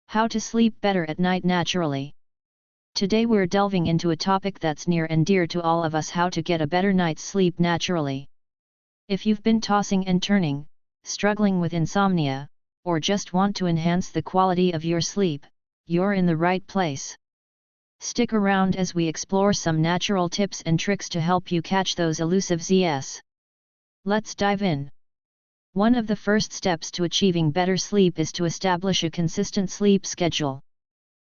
How to sleep better at night naturally. Today we're delving into a topic that's near and dear to all of us: how to get a better night's sleep naturally. If you've been tossing and turning, struggling with insomnia, or just want to enhance the quality of your sleep, you're in the right place. Stick around as we explore some natural tips and tricks to help you catch those elusive Z's. Let's dive in. One of the first steps to achieving better sleep is to establish a consistent sleep schedule.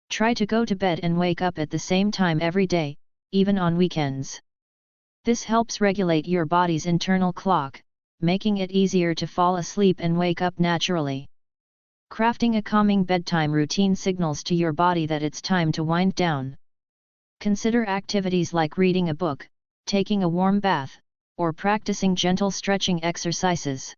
Try to go to bed and wake up at the same time every day, even on weekends. This helps regulate your body's internal clock, making it easier to fall asleep and wake up naturally. Crafting a calming bedtime routine signals to your body that it's time to wind down. Consider activities like reading a book, taking a warm bath, or practicing gentle stretching exercises.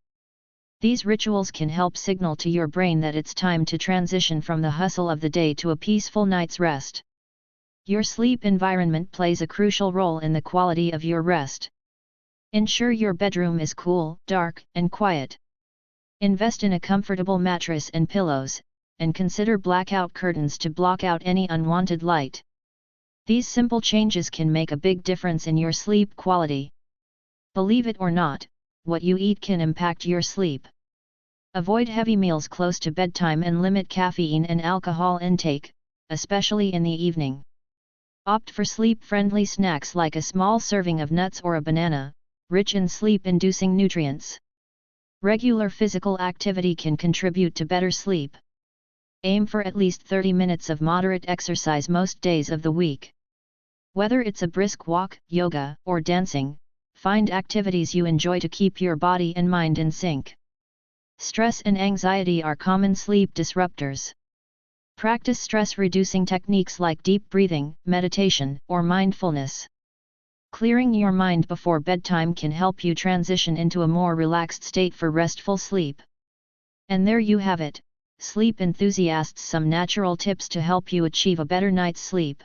These rituals can help signal to your brain that it's time to transition from the hustle of the day to a peaceful night's rest. Your sleep environment plays a crucial role in the quality of your rest. Ensure your bedroom is cool, dark, and quiet. Invest in a comfortable mattress and pillows, and consider blackout curtains to block out any unwanted light. These simple changes can make a big difference in your sleep quality. Believe it or not, what you eat can impact your sleep. Avoid heavy meals close to bedtime and limit caffeine and alcohol intake, especially in the evening. Opt for sleep-friendly snacks like a small serving of nuts or a banana, rich in sleep-inducing nutrients. Regular physical activity can contribute to better sleep. Aim for at least 30 minutes of moderate exercise most days of the week. Whether it's a brisk walk, yoga, or dancing, find activities you enjoy to keep your body and mind in sync. Stress and anxiety are common sleep disruptors. Practice stress-reducing techniques like deep breathing, meditation, or mindfulness. Clearing your mind before bedtime can help you transition into a more relaxed state for restful sleep. And there you have it, sleep enthusiasts, some natural tips to help you achieve a better night's sleep.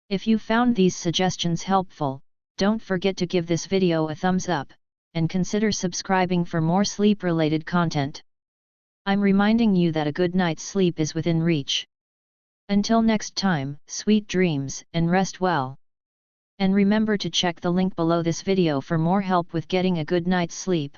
If you found these suggestions helpful, don't forget to give this video a thumbs up, and consider subscribing for more sleep-related content. I'm reminding you that a good night's sleep is within reach. Until next time, sweet dreams and rest well. And remember to check the link below this video for more help with getting a good night's sleep.